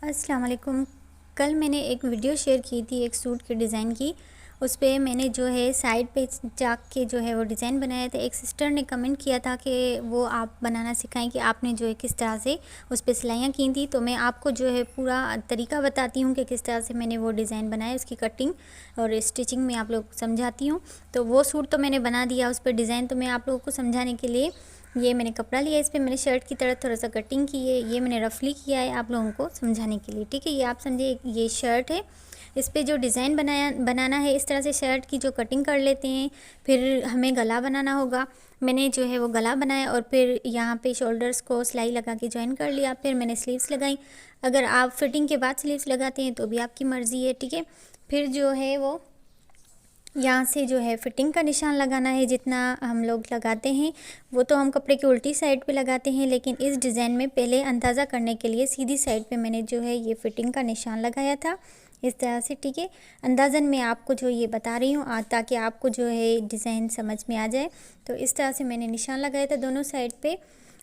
अस्सलाम वालेकुम। कल मैंने एक वीडियो शेयर की थी एक सूट के डिज़ाइन की। उस पे मैंने जो है साइड पे चाक के जो है वो डिज़ाइन बनाया था। एक सिस्टर ने कमेंट किया था कि वो आप बनाना सिखाएं कि आपने जो है किस तरह से उस पे सिलाइयाँ की थी। तो मैं आपको जो है पूरा तरीका बताती हूँ कि किस तरह से मैंने वो डिज़ाइन बनाया, उसकी कटिंग और स्टिचिंग में आप लोग समझाती हूँ। तो वो सूट तो मैंने बना दिया, उस पर डिज़ाइन तो मैं आप लोगों को समझाने के लिए ये मैंने कपड़ा लिया, इस पर मैंने शर्ट की तरह थोड़ा सा कटिंग की है। ये मैंने रफली किया है आप लोगों को समझाने के लिए, ठीक है। ये आप समझे, ये शर्ट है, इस पे जो डिज़ाइन बनाना है इस तरह से शर्ट की जो कटिंग कर लेते हैं। फिर हमें गला बनाना होगा। मैंने जो है वो गला बनाया और फिर यहाँ पे शोल्डर्स को सिलाई लगा के ज्वाइन कर लिया। फिर मैंने स्लीव्स लगाई। अगर आप फिटिंग के बाद स्लीव्स लगाते हैं तो भी आपकी मर्ज़ी है, ठीक है। फिर जो है वो यहाँ से जो है फिटिंग का निशान लगाना है। जितना हम लोग लगाते हैं वो तो हम कपड़े की उल्टी साइड पे लगाते हैं, लेकिन इस डिज़ाइन में पहले अंदाज़ा करने के लिए सीधी साइड पे मैंने जो है ये फिटिंग का निशान लगाया था इस तरह से, ठीक है। अंदाज़न मैं आपको जो ये बता रही हूँ ताकि आपको जो है डिज़ाइन समझ में आ जाए। तो इस तरह से मैंने निशान लगाया था दोनों साइड पर।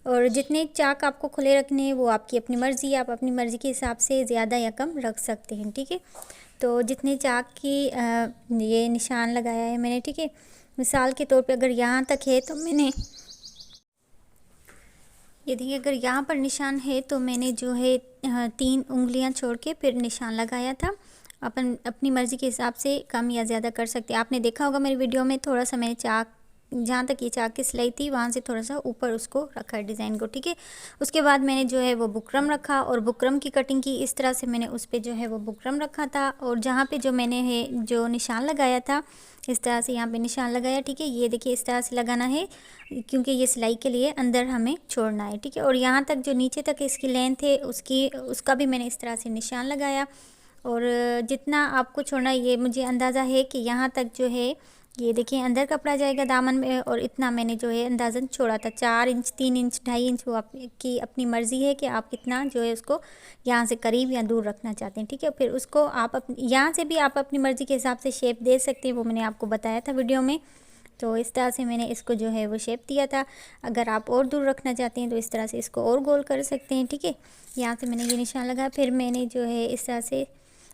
और जितने चाक आपको खुले रखने हैं वो आपकी अपनी मर्ज़ी है, आप अपनी मर्ज़ी के हिसाब से ज़्यादा या कम रख सकते हैं, ठीक है। तो जितने चाक की ये निशान लगाया है मैंने, ठीक है। मिसाल के तौर पे अगर यहाँ तक है तो मैंने ये देखिए, अगर यहाँ पर निशान है तो मैंने जो है 3 उंगलियाँ छोड़ के फिर निशान लगाया था। अपनी मर्ज़ी के हिसाब से कम या ज़्यादा कर सकते हैं। आपने देखा होगा मेरी वीडियो में थोड़ा सा मैंने चाक, जहाँ तक ये चाक की सिलाई थी वहाँ से थोड़ा सा ऊपर उसको रखा है डिज़ाइन को, ठीक है। उसके बाद मैंने जो है वो बुकरम रखा और बुकरम की कटिंग की। इस तरह से मैंने उस पर जो है वो बुकरम रखा था और जहाँ पे जो मैंने है जो निशान लगाया था इस तरह से यहाँ पे निशान लगाया, ठीक है। ये देखिए इस तरह से लगाना है क्योंकि ये सिलाई के लिए अंदर हमें छोड़ना है, ठीक है। और यहाँ तक जो नीचे तक इसकी लेंथ है उसका भी मैंने इस तरह से निशान लगाया। और जितना आपको छोड़ना है ये मुझे अंदाज़ा है कि यहाँ तक जो है ये देखिए अंदर कपड़ा जाएगा दामन में, और इतना मैंने जो है अंदाज़न छोड़ा था 4 इंच, 3 इंच, 2.5 इंच। वो आपकी अपनी मर्ज़ी है कि आप कितना जो है उसको यहाँ से करीब या दूर रखना चाहते हैं, ठीक है। फिर उसको आप यहाँ से भी आप अपनी मर्ज़ी के हिसाब से शेप दे सकते हैं, वो मैंने आपको बताया था वीडियो में। तो इस तरह से मैंने इसको जो है वो शेप दिया था। अगर आप और दूर रखना चाहते हैं तो इस तरह से इसको और गोल कर सकते हैं, ठीक है। यहाँ से मैंने ये निशान लगाया। फिर मैंने जो है इस तरह से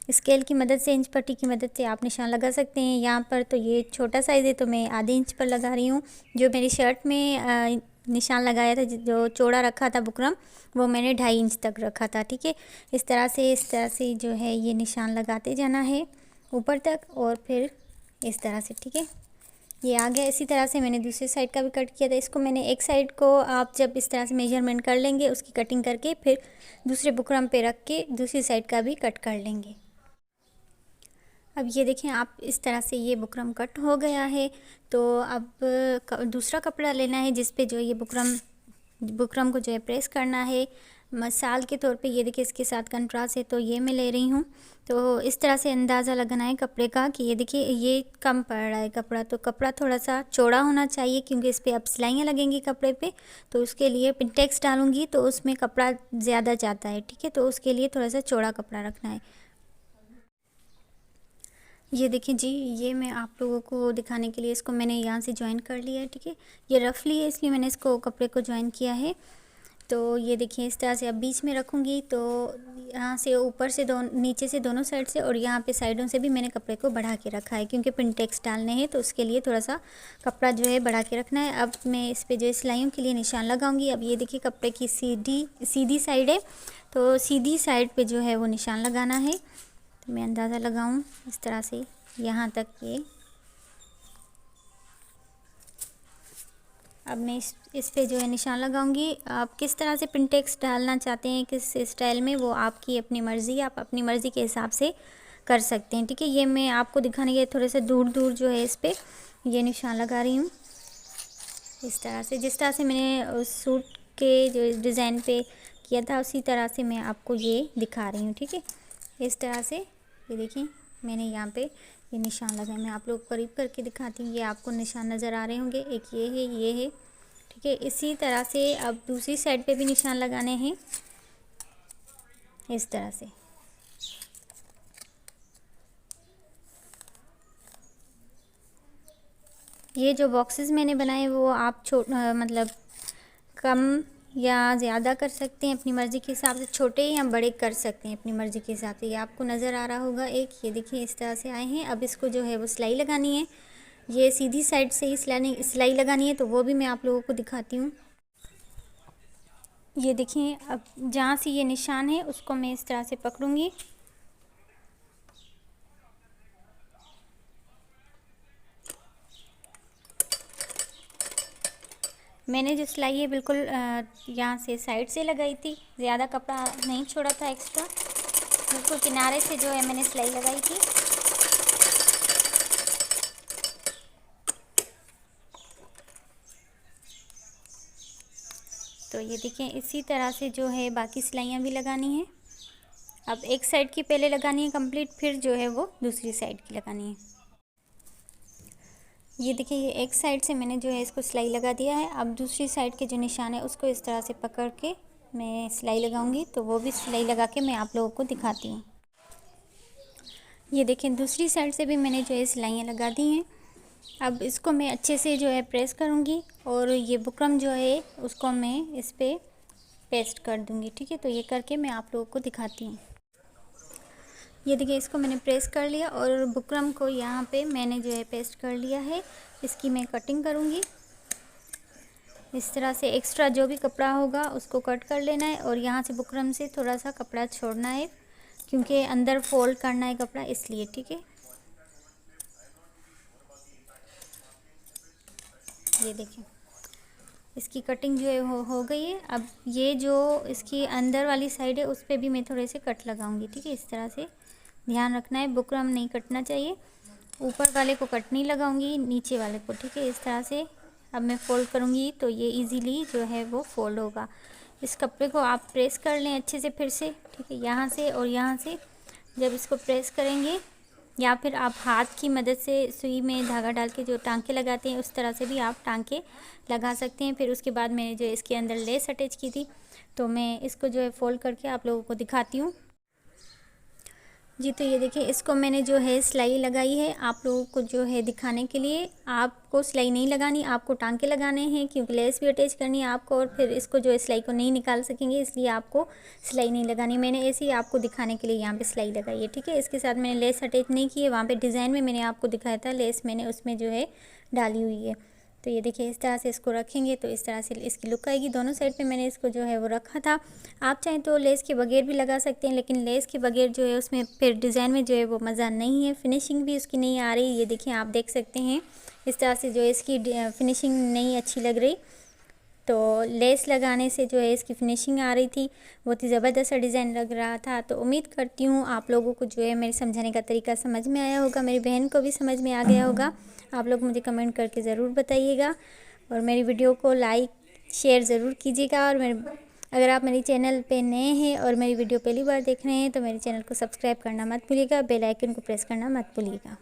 स्केल की मदद से, इंच पट्टी की मदद से आप निशान लगा सकते हैं। यहाँ पर तो ये छोटा साइज़ है तो मैं आधे इंच पर लगा रही हूँ। जो मेरी शर्ट में निशान लगाया था, जो चौड़ा रखा था बुकरम, वो मैंने 2.5 इंच तक रखा था, ठीक है। इस तरह से जो है ये निशान लगाते जाना है ऊपर तक और फिर इस तरह से, ठीक है। ये आ गया। इसी तरह से मैंने दूसरी साइड का भी कट किया था। इसको मैंने एक साइड को आप जब इस तरह से मेजरमेंट कर लेंगे उसकी कटिंग करके फिर दूसरे बुकरम पे रख के दूसरी साइड का भी कट कर लेंगे। अब ये देखें आप, इस तरह से ये बुकरम कट हो गया है। तो अब दूसरा कपड़ा लेना है जिस पे जो ये बुकरम को जो है प्रेस करना है। मिसाल के तौर पे ये देखिए इसके साथ कंट्रास्ट है तो ये मैं ले रही हूँ। तो इस तरह से अंदाज़ा लगाना है कपड़े का कि ये देखिए ये कम पड़ रहा है कपड़ा, तो कपड़ा थोड़ा सा चौड़ा होना चाहिए क्योंकि इस पर अब सिलाइयाँ लगेंगी कपड़े पे। तो उसके लिए पिंटेक्स डालूँगी तो उसमें कपड़ा ज़्यादा जाता है, ठीक है। तो उसके लिए थोड़ा सा चौड़ा कपड़ा रखना है। ये देखिए जी, ये मैं आप लोगों को दिखाने के लिए इसको मैंने यहाँ से ज्वाइन कर लिया है, ठीक है। ये रफली है इसलिए मैंने इसको कपड़े को ज्वाइन किया है। तो ये देखिए इस तरह से अब बीच में रखूँगी तो यहाँ से ऊपर से नीचे से दोनों साइड से और यहाँ पे साइडों से भी मैंने कपड़े को बढ़ा के रखा है क्योंकि पिंटेक्स डालने हैं तो उसके लिए थोड़ा सा कपड़ा जो है बढ़ा के रखना है। अब मैं इस पर जो है सिलाइयों के लिए निशान लगाऊंगी। अब ये देखिए कपड़े की सीधी साइड है तो सीधी साइड पे जो है वो निशान लगाना है। तो मैं अंदाज़ा लगाऊं इस तरह से यहाँ तक ये। अब मैं इस पे जो है निशान लगाऊंगी। आप किस तरह से पिंटेक्स डालना चाहते हैं, किस स्टाइल में, वो आपकी अपनी मर्ज़ी, आप अपनी मर्ज़ी के हिसाब से कर सकते हैं, ठीक है। ये मैं आपको दिखाने के थोड़े से दूर दूर जो है इस पर ये निशान लगा रही हूँ इस तरह से। जिस तरह से मैंने उस सूट के जो डिज़ाइन पे किया था उसी तरह से मैं आपको ये दिखा रही हूँ, ठीक है। इस तरह से ये देखिए मैंने यहाँ पे ये निशान लगाए। मैं आप लोग करीब करके दिखाती हूँ। ये आपको निशान नज़र आ रहे होंगे, एक ये है, ठीक है। इसी तरह से अब दूसरी साइड पे भी निशान लगाने हैं इस तरह से। ये जो बॉक्सेस मैंने बनाए वो आप मतलब कम या ज़्यादा कर सकते हैं अपनी मर्ज़ी के हिसाब से, छोटे या बड़े कर सकते हैं अपनी मर्ज़ी के हिसाब से। ये आपको नज़र आ रहा होगा एक, ये देखिए इस तरह से आए हैं। अब इसको जो है वो सिलाई लगानी है। ये सीधी साइड से ही सिलाई लगानी है, तो वो भी मैं आप लोगों को दिखाती हूँ। ये देखिए, अब जहाँ से ये निशान है उसको मैं इस तरह से पकड़ूँगी। मैंने जो सिलाई है बिल्कुल यहाँ से साइड से लगाई थी, ज़्यादा कपड़ा नहीं छोड़ा था एक्स्ट्रा, बिल्कुल किनारे से जो है मैंने सिलाई लगाई थी। तो ये देखें, इसी तरह से जो है बाकी सिलाइयाँ भी लगानी है। अब एक साइड की पहले लगानी है कंप्लीट, फिर जो है वो दूसरी साइड की लगानी है। ये देखिए, ये एक साइड से मैंने जो है इसको सिलाई लगा दिया है। अब दूसरी साइड के जो निशान है उसको इस तरह से पकड़ के मैं सिलाई लगाऊंगी, तो वो भी सिलाई लगा के मैं आप लोगों को दिखाती हूँ। ये देखें, दूसरी साइड से भी मैंने जो है सिलाइयाँ लगा दी हैं। अब इसको मैं अच्छे से जो है प्रेस करूँगी और ये बुकरम जो है उसको मैं इस पर पेस्ट कर दूँगी। ठीक है, तो ये करके मैं आप लोगों को दिखाती हूँ। ये देखिए, इसको मैंने प्रेस कर लिया और बुकरम को यहाँ पे मैंने जो है पेस्ट कर लिया है। इसकी मैं कटिंग करूँगी। इस तरह से एक्स्ट्रा जो भी कपड़ा होगा उसको कट कर लेना है और यहाँ से बुकरम से थोड़ा सा कपड़ा छोड़ना है, क्योंकि अंदर फोल्ड करना है कपड़ा, इसलिए। ठीक है, ये देखिए, इसकी कटिंग जो है हो गई है। अब ये जो इसकी अंदर वाली साइड है उस पर भी मैं थोड़े से कट लगाऊंगी। ठीक है, इस तरह से ध्यान रखना है, बुकरम नहीं कटना चाहिए। ऊपर वाले को कट नहीं लगाऊंगी, नीचे वाले को। ठीक है, इस तरह से अब मैं फ़ोल्ड करूंगी तो ये इजीली जो है वो फ़ोल्ड होगा। इस कपड़े को आप प्रेस कर लें अच्छे से फिर से। ठीक है, यहाँ से और यहाँ से जब इसको प्रेस करेंगे, या फिर आप हाथ की मदद से सुई में धागा डाल के जो टांके लगाते हैं उस तरह से भी आप टांके लगा सकते हैं। फिर उसके बाद मैंने जो इसके अंदर लेस अटैच की थी, तो मैं इसको जो है फ़ोल्ड करके आप लोगों को दिखाती हूँ। जी, तो ये देखिए, इसको मैंने जो है सिलाई लगाई है आप लोगों को जो है दिखाने के लिए। आपको सिलाई नहीं लगानी, आपको टांके लगाने हैं, क्योंकि लेस भी अटैच करनी है आपको, और फिर इसको जो है सिलाई को नहीं निकाल सकेंगे, इसलिए आपको सिलाई नहीं लगानी। मैंने ऐसे ही आपको दिखाने के लिए यहाँ पे सिलाई लगाई है। ठीक है, इसके साथ मैंने लेस अटैच नहीं की है। वहाँ पर डिज़ाइन में मैंने आपको दिखाया था, लेस मैंने उसमें जो है डाली हुई है। तो ये देखिए, इस तरह से इसको रखेंगे तो इस तरह से इसकी लुक आएगी। दोनों साइड पे मैंने इसको जो है वो रखा था। आप चाहें तो लेस के बगैर भी लगा सकते हैं, लेकिन लेस के बगैर जो है उसमें फिर डिज़ाइन में जो है वो मज़ा नहीं है, फिनिशिंग भी उसकी नहीं आ रही। ये देखिए, आप देख सकते हैं इस तरह से जो है इसकी फिनिशिंग नहीं अच्छी लग रही। तो लेस लगाने से जो है इसकी फिनिशिंग आ रही थी, बहुत ही ज़बरदस्त डिज़ाइन लग रहा था। तो उम्मीद करती हूँ आप लोगों को जो है मेरे समझाने का तरीका समझ में आया होगा, मेरी बहन को भी समझ में आ गया होगा। आप लोग मुझे कमेंट करके ज़रूर बताइएगा और मेरी वीडियो को लाइक शेयर ज़रूर कीजिएगा। और अगर आप मेरे चैनल पे नए हैं और मेरी वीडियो पहली बार देख रहे हैं तो मेरे चैनल को सब्सक्राइब करना मत भूलिएगा, बेल आइकन को प्रेस करना मत भूलिएगा।